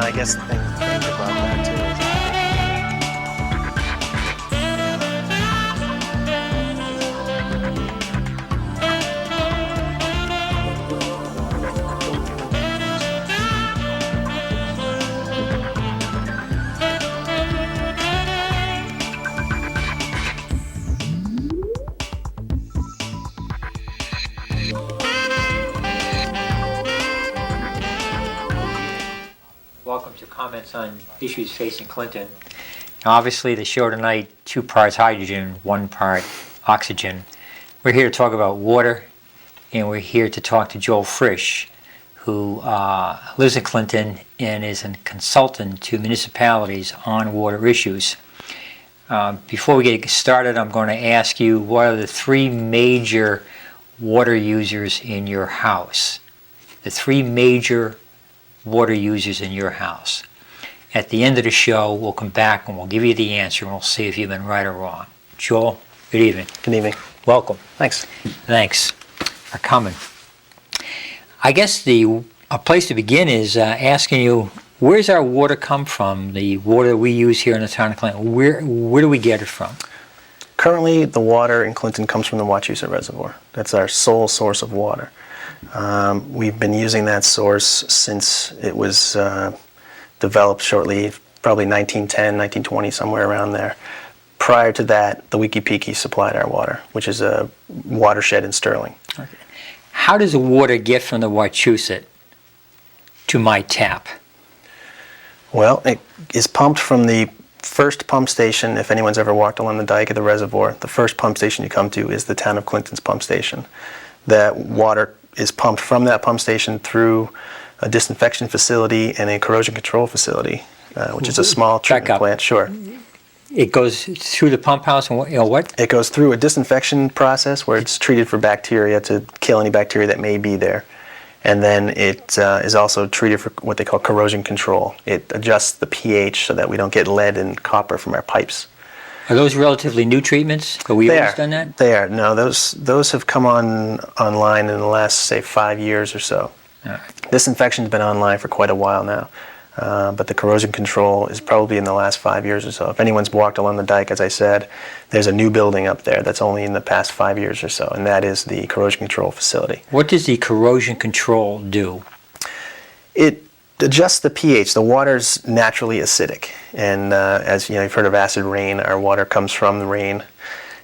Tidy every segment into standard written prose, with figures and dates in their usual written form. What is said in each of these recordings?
I guess the thing about that too Welcome to comments on issues facing Clinton. Now, obviously, the show tonight, 2 parts hydrogen, 1 part oxygen. We're here to talk about water, and we're here to talk to Joel Frisch, who lives in Clinton and is a consultant to municipalities on water issues. Before we get started, I'm going to ask you, what are the 3 major water users in your house? The 3 major water users in your house. At the end of the show, we'll come back and we'll give you the answer and we'll see if you've been right or wrong. Joel, good evening. Good evening. Welcome. Thanks. Thanks for coming. I guess a place to begin is asking you, where's our water come from? The water we use here in the town of Clinton, where do we get it from? Currently, the water in Clinton comes from the Wachusett Reservoir. That's our sole source of water. We've been using that source since it was developed shortly, probably 1910, 1920, somewhere around there. Prior to that, the Wiki-Piki supplied our water, which is a watershed in Sterling. Okay. How does the water get from the Wachusett to my tap? Well, it is pumped from the first pump station. If anyone's ever walked along the dike of the reservoir, the first pump station you come to is the town of Clinton's pump station. That water is pumped from that pump station through a disinfection facility and a corrosion control facility, which is a small treatment plant. Sure. It goes through the pump house and what? It goes through a disinfection process where it's treated for bacteria to kill any bacteria that may be there. And then it is also treated for what they call corrosion control. It adjusts the pH so that we don't get lead and copper from our pipes. Are those relatively new treatments? Have we always done that? They are. No, those have come online in the last, say, 5 years or so. All right. Disinfection's been online for quite a while now, but the corrosion control is probably in the last 5 years or so. If anyone's walked along the dike, as I said, there's a new building up there that's only in the past 5 years or so, and that is the corrosion control facility. What does the corrosion control do? It adjusts the pH. The water's naturally acidic, and as you know, you've heard of acid rain. Our water comes from the rain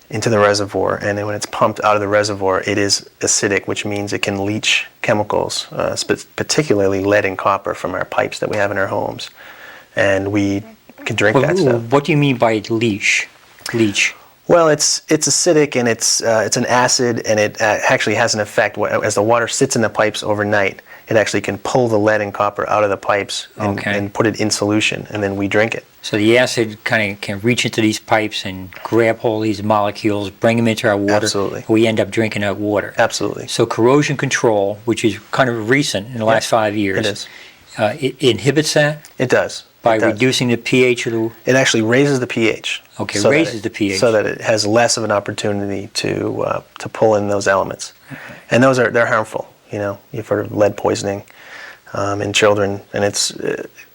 into the reservoir, and then when it's pumped out of the reservoir, it is acidic, which means it can leach chemicals, particularly lead and copper, from our pipes that we have in our homes, and we can drink that stuff. What do you mean by leach? Well, it's acidic, and it's an acid, and it actually has an effect. As the water sits in the pipes overnight, it actually can pull the lead and copper out of the pipes and put it in solution, and then we drink it. So the acid kind of can reach into these pipes and grab hold of these molecules, bring them into our water. Absolutely. We end up drinking that water. Absolutely. So corrosion control, which is kind of recent in the last 5 years, it is. It inhibits that? It does. By reducing the pH of the... It actually raises the pH. Okay, raises the pH. So that it has less of an opportunity to pull in those elements. And they're harmful. You know, you've heard of lead poisoning in children, and it's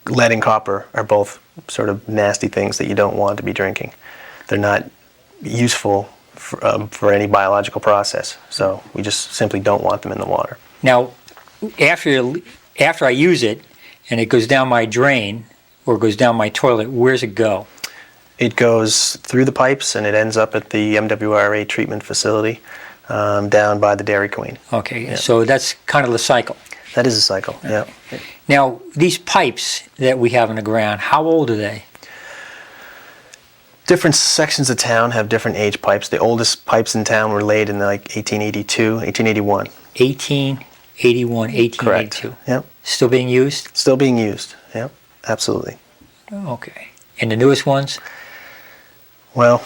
lead and copper are both sort of nasty things that you don't want to be drinking. They're not useful for any biological process, so we just simply don't want them in the water. Now, after I use it and it goes down my drain or goes down my toilet, where does it go? It goes through the pipes and it ends up at the MWRA treatment facility down by the Dairy Queen. Okay, yeah. So that's kind of the cycle. That is a cycle, yeah. Now, these pipes that we have in the ground, how old are they? Different sections of town have different age pipes. The oldest pipes in town were laid in like 1882, 1881. 1881, 1882. Correct. Yep. Still being used? Still being used, yep, absolutely. Okay. And the newest ones? Well,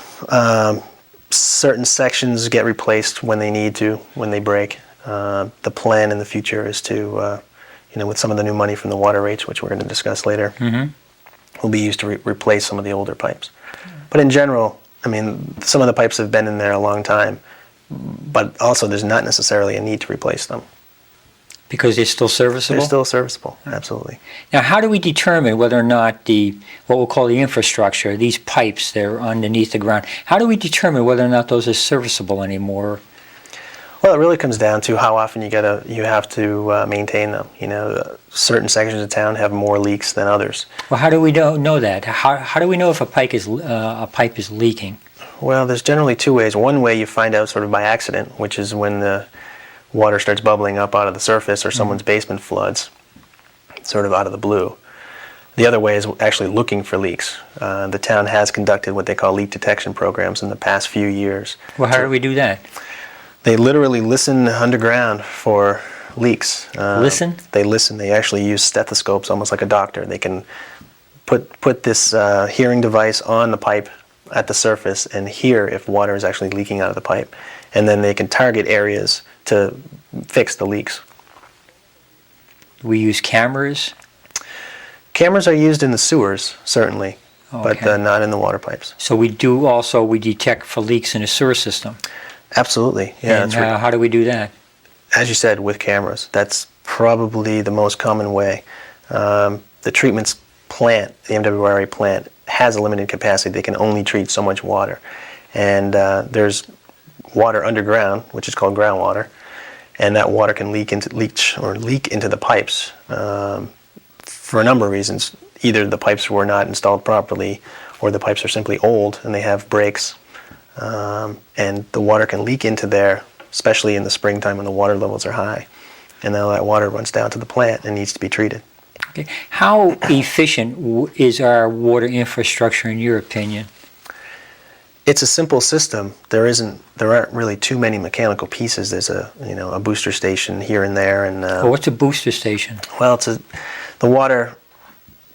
certain sections get replaced when they need to, when they break. The plan in the future is to, with some of the new money from the water rates, which we're going to discuss later, will be used to replace some of the older pipes. But in general, I mean, some of the pipes have been in there a long time, but also there's not necessarily a need to replace them. Because they're still serviceable? They're still serviceable, absolutely. Now, how do we determine whether or not what we'll call the infrastructure, these pipes that are underneath the ground, how do we determine whether or not those are serviceable anymore? Well, it really comes down to how often you have to maintain them. Certain sections of town have more leaks than others. Well, how do we know that? How do we know if a pipe is leaking? Well, there's generally two ways. One way you find out sort of by accident, which is when the water starts bubbling up out of the surface or someone's basement floods, sort of out of the blue. The other way is actually looking for leaks. The town has conducted what they call leak detection programs in the past few years. Well, how do we do that? They literally listen underground for leaks. Listen? They listen. They actually use stethoscopes, almost like a doctor. They can put this hearing device on the pipe at the surface and hear if water is actually leaking out of the pipe. And then they can target areas to fix the leaks. We use cameras? Cameras are used in the sewers, certainly, but Okay. not in the water pipes. So we detect for leaks in the sewer system. Absolutely. Yeah, And that's right. how do we do that? As you said, with cameras. That's probably the most common way. The treatment plant, the MWRA plant, has a limited capacity. They can only treat so much water. And there's water underground, which is called groundwater, and that water can leak into the pipes for a number of reasons. Either the pipes were not installed properly, or the pipes are simply old and they have breaks. And the water can leak into there, especially in the springtime when the water levels are high. And then that water runs down to the plant and needs to be treated. Okay. How efficient is our water infrastructure in your opinion? It's a simple system. There aren't really too many mechanical pieces. There's a booster station here and there, and Well, what's a booster station? well, the water.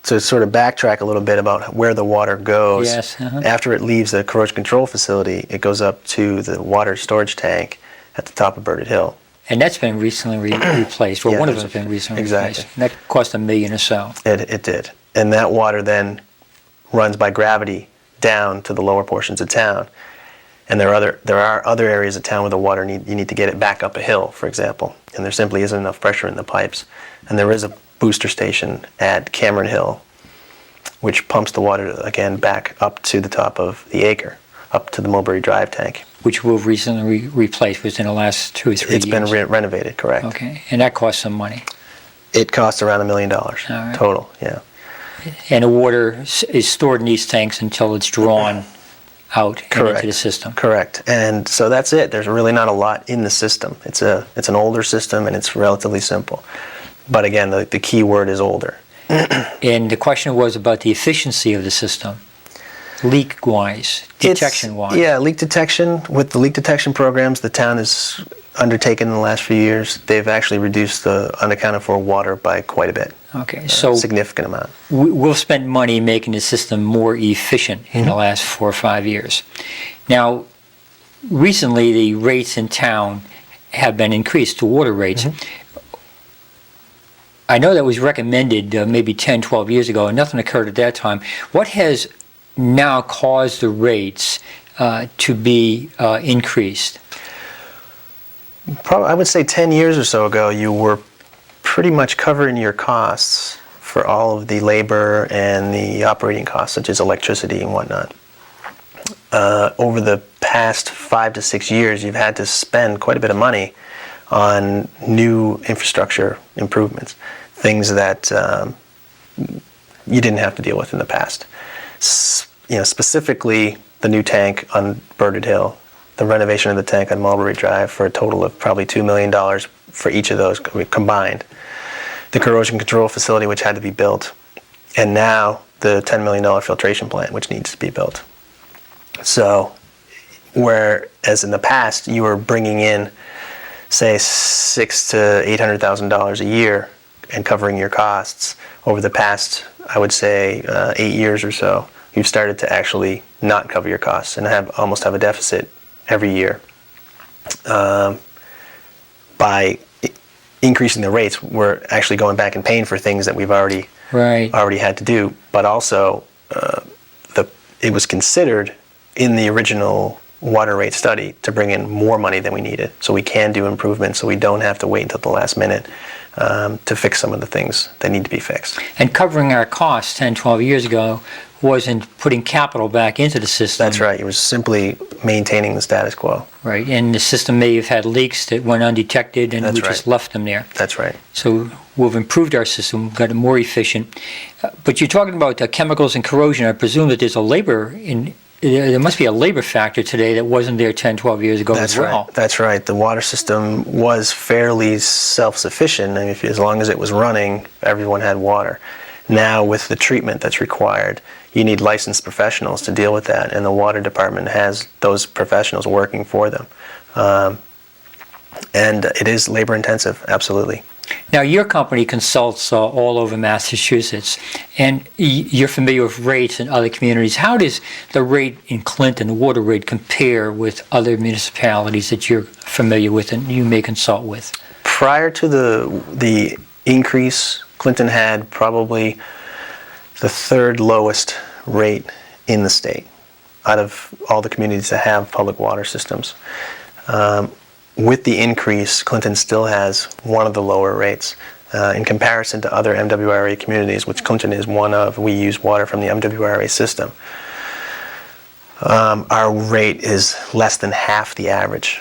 To sort of backtrack a little bit about where the water goes, Yes, uh-huh. after it leaves the corrosion control facility, it goes up to the water storage tank at the top of Birded Hill. And that's been recently replaced. Well, Yeah, one of them's been recently exactly. replaced. And that cost $1 million or so. It did. And that water then runs by gravity down to the lower portions of town. And there are other areas of town where the water you need to get it back up a hill, for example. And there simply isn't enough pressure in the pipes. And there is a booster station at Cameron Hill, which pumps the water again back up to the top of the acre, up to the Mulberry Drive tank. Which we've recently replaced within the last 2 or 3 years. It's been renovated, correct. Okay. And that costs some money. It costs around $1 million right. total, yeah. And the water is stored in these tanks until it's drawn out and into the system. Correct. And so that's it. There's really not a lot in the system. It's an older system and it's relatively simple. But again, the key word is older. And the question was about the efficiency of the system, leak-wise, detection-wise. Yeah, leak detection. With the leak detection programs the town has undertaken in the last few years, they've actually reduced the unaccounted for water by quite a bit. Okay, A so significant amount. we'll spend money making the system more efficient in the last 4 or 5 years. Now, recently the rates in town have been increased to water rates. I know that was recommended maybe 10, 12 years ago, and nothing occurred at that time. What has now caused the rates to be increased? Probably, I would say 10 years or so ago, you were pretty much covering your costs for all of the labor and the operating costs, such as electricity and whatnot. Over the past 5 to 6 years, you've had to spend quite a bit of money on new infrastructure improvements, things that you didn't have to deal with in the past. Specifically the new tank on Birded Hill, the renovation of the tank on Mulberry Drive for a total of probably $2 million for each of those combined. The corrosion control facility, which had to be built, and now the $10 million filtration plant, which needs to be built. So, whereas in the past you were bringing in, say, $600,000 to $800,000 a year and covering your costs, over the past, I would say, 8 years or so, you've started to actually not cover your costs and almost have a deficit every year. By increasing the rates, we're actually going back and paying for things that we've already had to do, but also it was considered in the original water rate study to bring in more money than we needed, so we can do improvements, so we don't have to wait until the last minute to fix some of the things that need to be fixed. And covering our costs 10, 12 years ago wasn't putting capital back into the system. That's right. It was simply maintaining the status quo. Right, and the system may have had leaks that went undetected, and That's we just right. left them there. That's right. So we've improved our system, got it more efficient. But you're talking about chemicals and corrosion. I presume that there's a there must be a labor factor today that wasn't there 10, 12 years ago That's as well. right. That's right. The water system was fairly self-sufficient. I mean, as long as it was running, everyone had water. Now, with the treatment that's required, you need licensed professionals to deal with that, and the water department has those professionals working for them. And it is labor intensive, absolutely. Now, your company consults all over Massachusetts, and you're familiar with rates in other communities. How does the rate in Clinton, the water rate, compare with other municipalities that you're familiar with and you may consult with? Prior to the increase, Clinton had probably the third lowest rate in the state out of all the communities that have public water systems. With the increase, Clinton still has one of the lower rates. In comparison to other MWRA communities, which Clinton is one of, we use water from the MWRA system. Our rate is less than half the average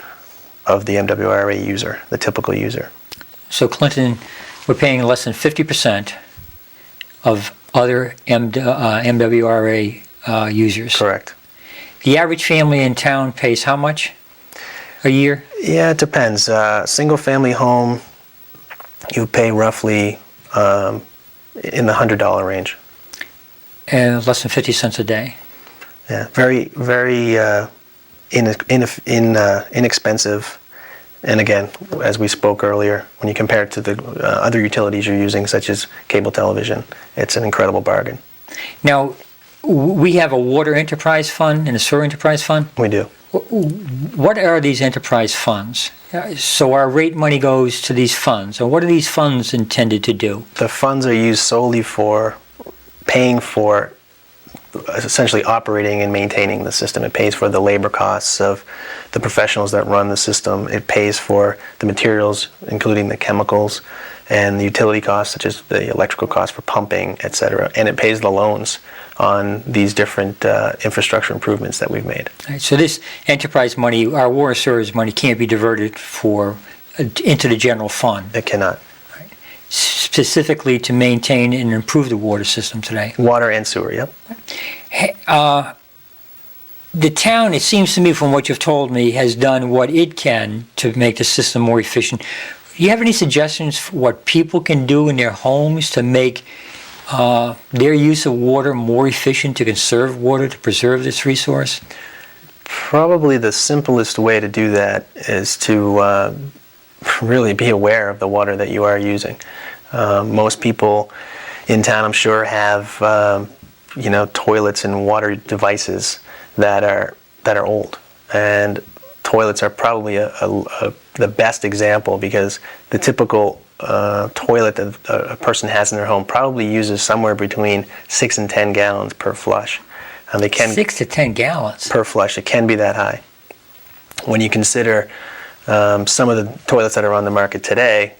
of the MWRA user, the typical user. So Clinton, we're paying less than 50% of other MWRA users. Correct. The average family in town pays how much a year? Yeah, it depends. Single-family home, you pay roughly in the $100 range. And less than 50 cents a day. Yeah, very, very inexpensive. And again, as we spoke earlier, when you compare it to the other utilities you're using, such as cable television, it's an incredible bargain. Now, we have a water enterprise fund and a sewer enterprise fund. We do. What are these enterprise funds? So our rate money goes to these funds. And what are these funds intended to do? The funds are used solely for paying for essentially operating and maintaining the system. It pays for the labor costs of the professionals that run the system. It pays for the materials, including the chemicals, and the utility costs, such as the electrical costs for pumping, etc. And it pays the loans on these different infrastructure improvements that we've made. All right, so this enterprise money, our water service money, can't be diverted into the general fund. It cannot. Specifically to maintain and improve the water system today. Water and sewer, yep. The town, it seems to me from what you've told me, has done what it can to make the system more efficient. Do you have any suggestions for what people can do in their homes to make their use of water more efficient, to conserve water, to preserve this resource? Probably the simplest way to do that is to really be aware of the water that you are using. Most people in town, I'm sure, have toilets and water devices that are old, and toilets are probably the best example, because the typical toilet that a person has in their home probably uses somewhere between 6 and 10 gallons per flush. They can 6 to 10 gallons per flush. It can be that high. When you consider some of the toilets that are on the market today,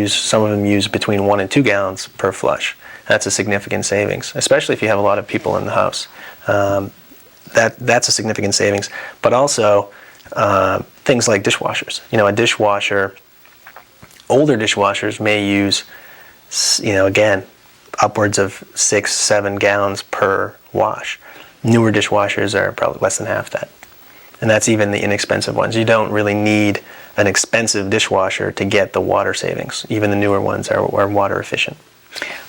some of them use between 1 and 2 gallons per flush. That's a significant savings, especially if you have a lot of people in the house. That's a significant savings. But also things like dishwashers. A dishwasher, older dishwashers may use, again, upwards of 6, 7 gallons per wash. Newer dishwashers are probably less than half that. And that's even the inexpensive ones. You don't really need an expensive dishwasher to get the water savings. Even the newer ones are water efficient.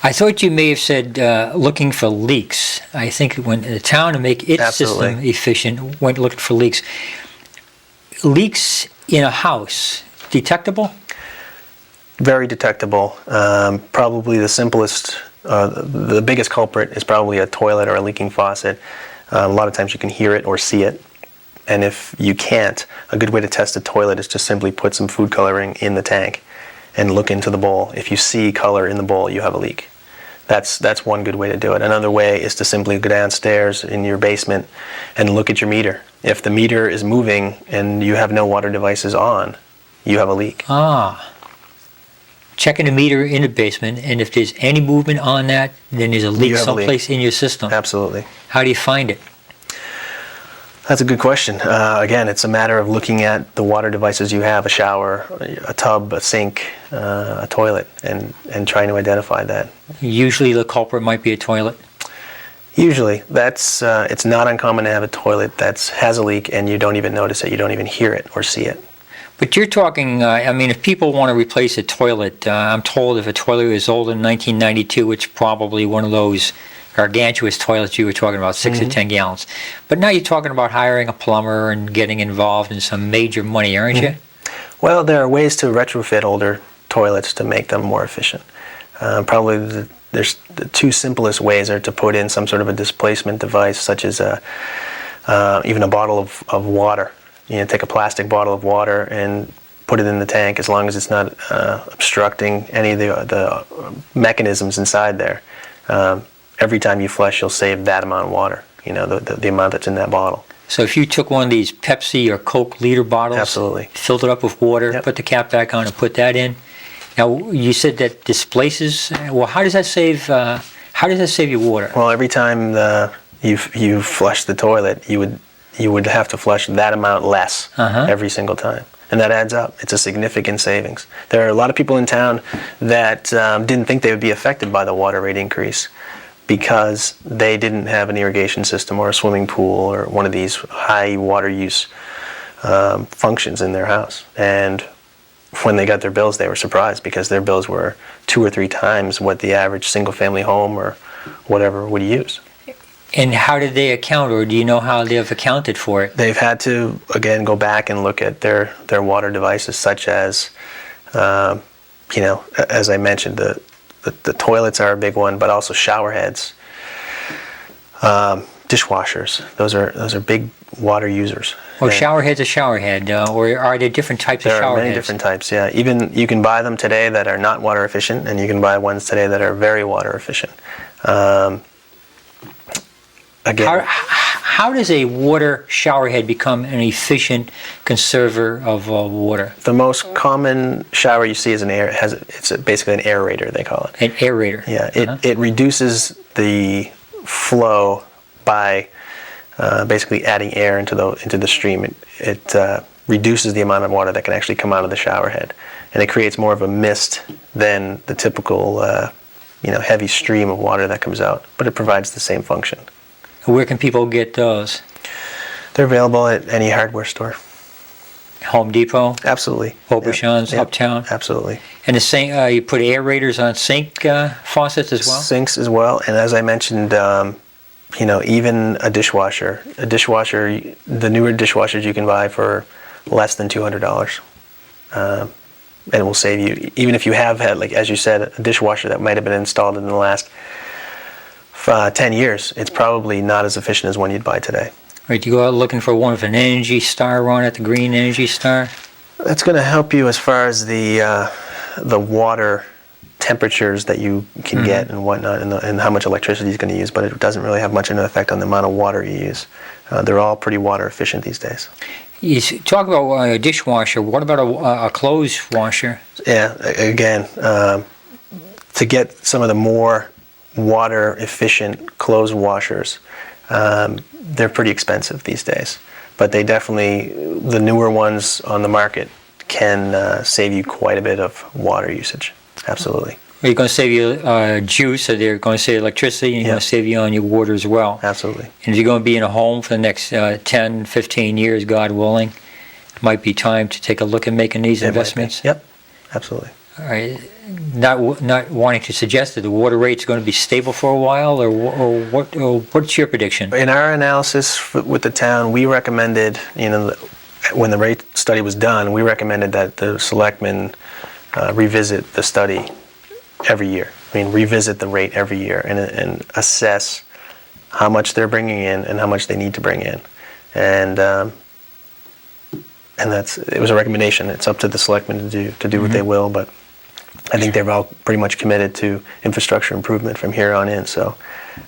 I thought you may have said looking for leaks. I think when the town, to make its Absolutely. system efficient, went looking for leaks. Leaks in a house, detectable? Very detectable. Probably the simplest, the biggest culprit is probably a toilet or a leaking faucet. A lot of times you can hear it or see it. And if you can't, a good way to test a toilet is to simply put some food coloring in the tank and look into the bowl. If you see color in the bowl, you have a leak. That's one good way to do it. Another way is to simply go downstairs in your basement and look at your meter. If the meter is moving and you have no water devices on, you have a leak. Ah. Checking the meter in the basement, and if there's any movement on that, then there's a leak You have a leak. someplace in your system. Absolutely. How do you find it? That's a good question. Again, it's a matter of looking at the water devices you have, a shower, a tub, a sink, a toilet, and trying to identify that. Usually the culprit might be a toilet. Usually, it's not uncommon to have a toilet that has a leak and you don't even notice it, you don't even hear it or see it. But you're talking, I mean, if people want to replace a toilet, I'm told if a toilet is older than 1992, it's probably one of those gargantuous toilets you were talking about, 6 to 10 gallons. But now you're talking about hiring a plumber and getting involved in some major money, aren't you? Well, there are ways to retrofit older toilets to make them more efficient. Probably there's the two simplest ways are to put in some sort of a displacement device, such as even a bottle of water. You know, take a plastic bottle of water and put it in the tank, as long as it's not obstructing any of the mechanisms inside there. Every time you flush, you'll save that amount of water, you know, the amount that's in that bottle. So if you took one of these Pepsi or Coke liter bottles, Absolutely. filled it up with water, Yep. put the cap back on and put that in. Now, you said that displaces, well, how does that save your water? Well, every time you flush the toilet, you would have to flush that amount less every single time. And that adds up. It's a significant savings. There are a lot of people in town that didn't think they would be affected by the water rate increase because they didn't have an irrigation system or a swimming pool or one of these high water use functions in their house. And when they got their bills, they were surprised because their bills were 2 or 3 times what the average single-family home or whatever would use. And how did they account, or do you know how they have accounted for it? They've had to, again, go back and look at their water devices, such as, you know, as I mentioned, the toilets are a big one, but also shower heads, dishwashers. Those are big water users. Or And shower head's a shower head, or are there different types of there shower are many heads? different types, yeah. Even you can buy them today that are not water efficient, and you can buy ones today that are very water efficient. Again, How does a water shower head become an efficient conserver of water? the most common shower you see is it's basically an aerator, they call it. An aerator. Yeah, it reduces the flow by basically adding air into the stream. It reduces the amount of water that can actually come out of the shower head, and it creates more of a mist than the typical heavy stream of water that comes out. But it provides the same function. Where can people get those? They're available at any hardware store. Home Depot, Absolutely. Aubuchon's, Yep. Uptown. Absolutely. And the sink, you put aerators on sink faucets as well? Sinks as well, and as I mentioned, even a dishwasher, the newer dishwashers you can buy for less than $200, and it will save you. Even if you have had, like as you said, a dishwasher that might have been installed in the last 10 years, it's probably not as efficient as one you'd buy today. Right, you go out looking for one with an Energy Star on it, the green Energy Star? That's going to help you as far as the water temperatures that you can get and whatnot, and how much electricity it's going to use, but it doesn't really have much of an effect on the amount of water you use. They're all pretty water efficient these days. You talk about a dishwasher. What about a clothes washer? Yeah, again, to get some of the more water efficient clothes washers, they're pretty expensive these days, but they definitely, the newer ones on the market can save you quite a bit of water usage. Absolutely. They're going to save you juice, so they're going to save electricity, and they're going to save you on your water as well. Absolutely. And if you're going to be in a home for the next 10, 15 years, God willing, it might be time to take a look at making these investments. Yep, absolutely. All right. Not wanting to suggest that the water rate's going to be stable for a while, or what's your prediction? In our analysis with the town, we recommended, when the rate study was done, we recommended that the selectmen revisit the study every year. Revisit the rate every year and assess how much they're bringing in and how much they need to bring in. And it was a recommendation. It's up to the selectmen to do what they will, but I think they're all pretty much committed to infrastructure improvement from here on in. So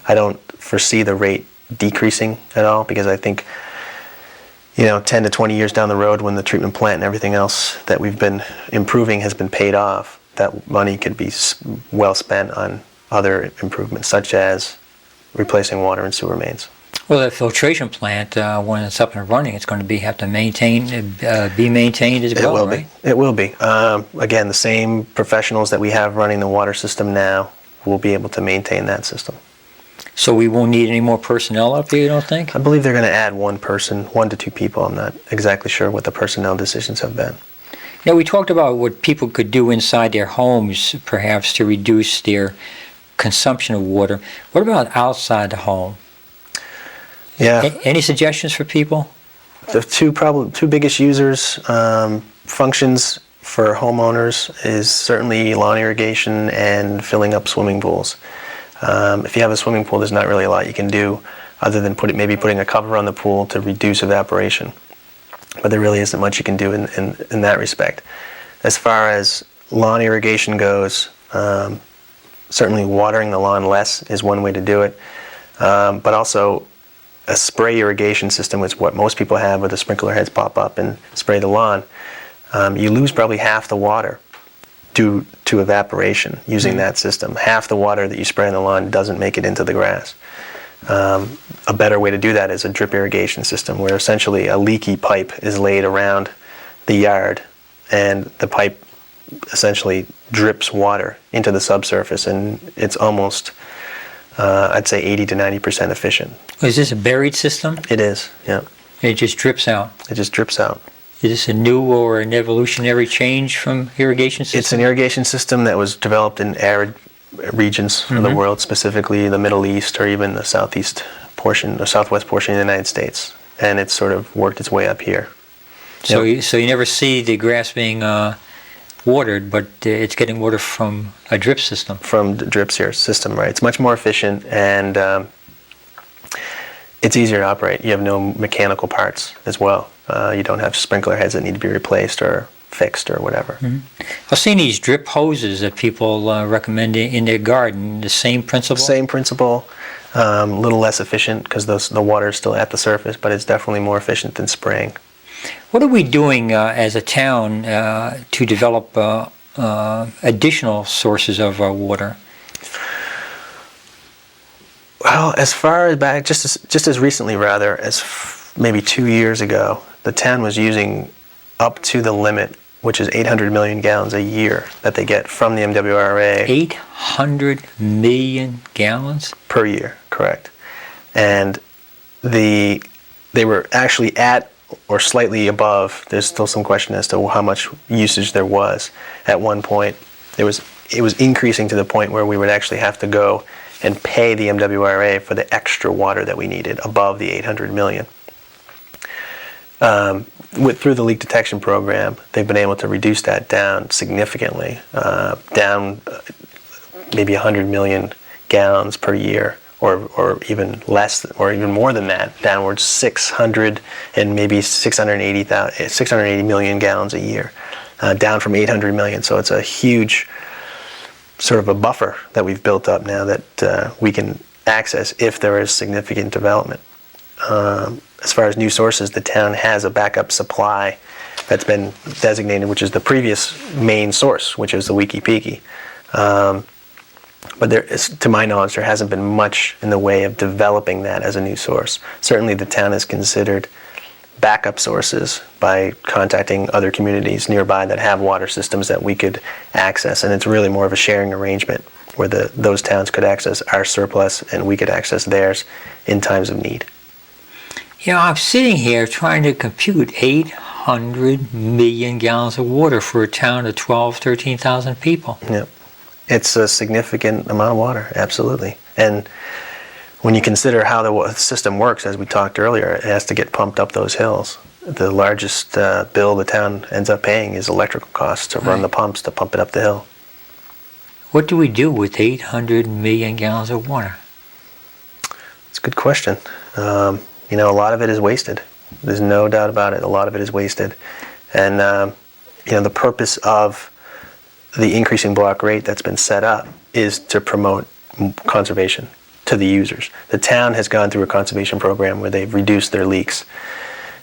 I don't foresee the rate decreasing at all, because I think, 10 to 20 years down the road, when the treatment plant and everything else that we've been improving has been paid off, that money could be well spent on other improvements, such as replacing water and sewer mains. Well, the filtration plant, when it's up and running, it's going to have to be maintained as well, right? It will be. Again, the same professionals that we have running the water system now will be able to maintain that system. So we won't need any more personnel up here, you don't think? I believe they're going to add one person, 1 to 2 people. I'm not exactly sure what the personnel decisions have been. Now, we talked about what people could do inside their homes, perhaps, to reduce their consumption of water. What about outside the home? Yeah. Any suggestions for people? The two biggest users, functions for homeowners, is certainly lawn irrigation and filling up swimming pools. If you have a swimming pool, there's not really a lot you can do other than maybe putting a cover on the pool to reduce evaporation. But there really isn't much you can do in that respect. As far as lawn irrigation goes, certainly watering the lawn less is one way to do it. But also a spray irrigation system is what most people have, where the sprinkler heads pop up and spray the lawn. You lose probably half the water due to evaporation using that system. Half the water that you spray on the lawn doesn't make it into the grass. A better way to do that is a drip irrigation system, where essentially a leaky pipe is laid around the yard, and the pipe essentially drips water into the subsurface, and it's almost, I'd say, 80 to 90% efficient. Is this a buried system? It is, yeah. It just drips out? It just drips out. Is this a new or an evolutionary change from irrigation system? It's an irrigation system that was developed in arid regions of the world, specifically the Middle East, or even the southeast portion, or southwest portion of the United States, and it's sort of worked its way up here. So, you never see the grass being watered, but it's getting water from a drip system. From the drip system, right? It's much more efficient, and it's easier to operate. You have no mechanical parts as well. You don't have sprinkler heads that need to be replaced or fixed or whatever. I've seen these drip hoses that people recommend in their garden. The same principle? Same principle, a little less efficient because the water is still at the surface, but it's definitely more efficient than spraying. What are we doing as a town to develop additional sources of water? Well, as far as back, just as recently, rather, as maybe 2 years ago, the town was using up to the limit, which is 800 million gallons a year that they get from the MWRA. 800 million gallons? Per year, correct. And they were actually at or slightly above. There's still some question as to how much usage there was. At one point, it was increasing to the point where we would actually have to go and pay the MWRA for the extra water that we needed above the 800 million. Through the leak detection program, they've been able to reduce that down significantly, down maybe 100 million gallons per year, or even less, or even more than that, downwards 600 and maybe 680 million gallons a year, down from 800 million. So it's a huge sort of a buffer that we've built up now that we can access if there is significant development. As far as new sources, the town has a backup supply that's been designated, which is the previous main source, which is the Weeki Peaky. But to my knowledge, there hasn't been much in the way of developing that as a new source. Certainly the town has considered backup sources by contacting other communities nearby that have water systems that we could access, and it's really more of a sharing arrangement where those towns could access our surplus and we could access theirs in times of need. You know, I'm sitting here trying to compute 800 million gallons of water for a town of 12, 13,000 people. Yeah, it's a significant amount of water, absolutely. And when you consider how the system works, as we talked earlier, it has to get pumped up those hills. The largest bill the town ends up paying is electrical costs to run the pumps to pump it up the hill. What do we do with 800 million gallons of water? It's a good question. A lot of it is wasted. There's no doubt about it. A lot of it is wasted. And, the purpose of the increasing block rate that's been set up is to promote conservation to the users. The town has gone through a conservation program where they've reduced their leaks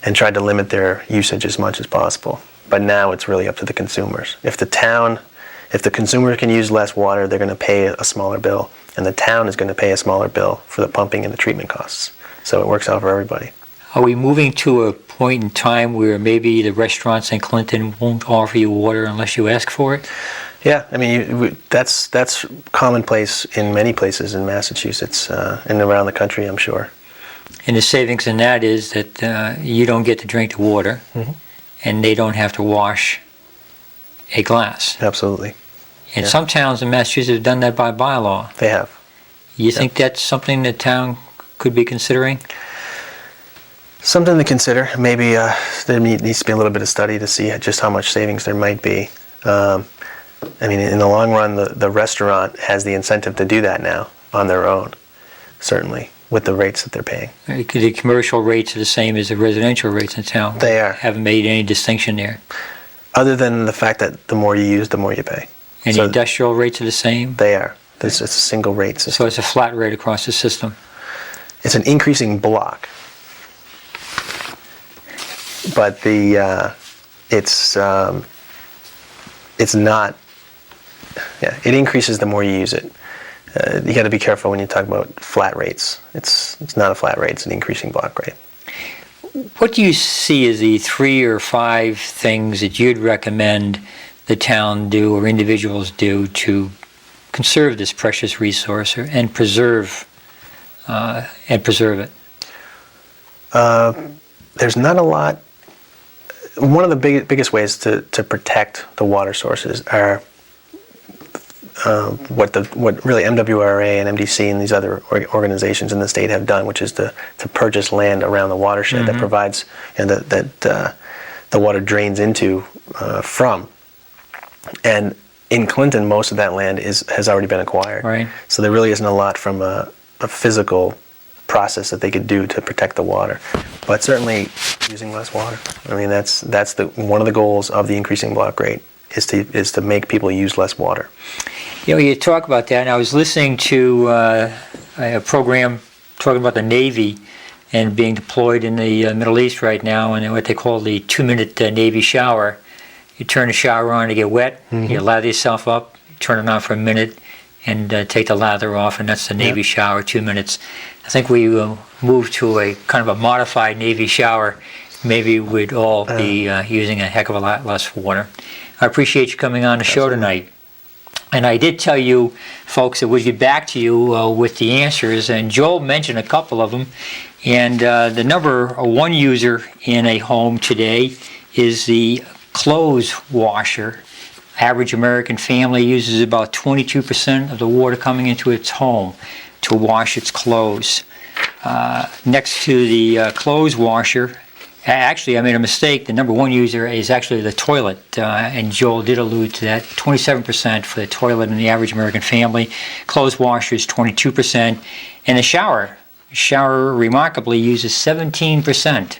and tried to limit their usage as much as possible. But now it's really up to the consumers. If the consumer can use less water, they're going to pay a smaller bill, and the town is going to pay a smaller bill for the pumping and the treatment costs. So it works out for everybody. Are we moving to a point in time where maybe the restaurants in Clinton won't offer you water unless you ask for it? Yeah, I mean, that's commonplace in many places in Massachusetts and around the country, I'm sure. And the savings in that is that you don't get to drink the water, and they don't have to wash a glass. Absolutely. And Yeah. some towns in Massachusetts have done that by bylaw. They have. You think that's something the town could be considering? Something to consider. Maybe there needs to be a little bit of study to see just how much savings there might be. I mean, in the long run, the restaurant has the incentive to do that now on their own, certainly, with the rates that they're paying. The commercial rates are the same as the residential rates in town. They are. Haven't made any distinction there. Other than the fact that the more you use, the more you pay. And So the industrial rates are the same? They are. It's a single rate system. So it's a flat rate across the system. It's an increasing block. But it's not. Yeah, it increases the more you use it. You got to be careful when you talk about flat rates. It's not a flat rate. It's an increasing block rate. What do you see as the 3 or 5 things that you'd recommend the town do or individuals do to conserve this precious resource and preserve it? There's not a lot. One of the biggest ways to protect the water sources are what really MWRA and MDC and these other organizations in the state have done, which is to purchase land around the watershed that provides that the water drains into from. And in Clinton, most of that land has already been acquired. Right. So there really isn't a lot from a physical process that they could do to protect the water, but certainly using less water. I mean, that's one of the goals of the increasing block rate is to make people use less water. You know, you talk about that, and I was listening to a program talking about the Navy and being deployed in the Middle East right now, and what they call the 2-minute Navy shower. You turn the shower on to get wet, you lather yourself up, turn it on for a minute, and take the lather off, and that's the Navy shower, 2 minutes. I think we move to a kind of a modified Navy shower. Maybe we'd all be using a heck of a lot less water. I appreciate you coming on the show tonight. And I did tell you, folks, that we'd get back to you with the answers, and Joel mentioned a couple of them. And the number one user in a home today is the clothes washer. Average American family uses about 22% of the water coming into its home to wash its clothes. Next to the clothes washer, actually I made a mistake. The number one user is actually the toilet, and Joel did allude to that. 27% for the toilet in the average American family. Clothes washer is 22%. And the shower remarkably uses 17%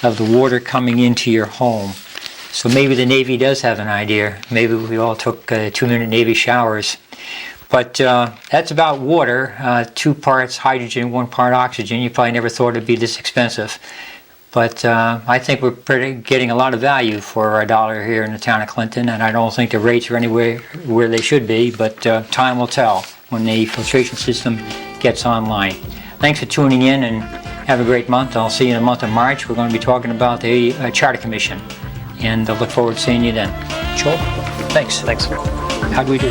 of the water coming into your home. So maybe the Navy does have an idea. Maybe we all took 2-minute Navy showers. But that's about water. 2 parts hydrogen, 1 part oxygen. You probably never thought it'd be this expensive. But I think we're getting a lot of value for our dollar here in the town of Clinton, and I don't think the rates are anywhere where they should be, but time will tell when the filtration system gets online. Thanks for tuning in, and have a great month. I'll see you in the month of March. We're going to be talking about the Charter Commission, and I look forward to seeing you then. Joel, thanks. Thanks. How do we do?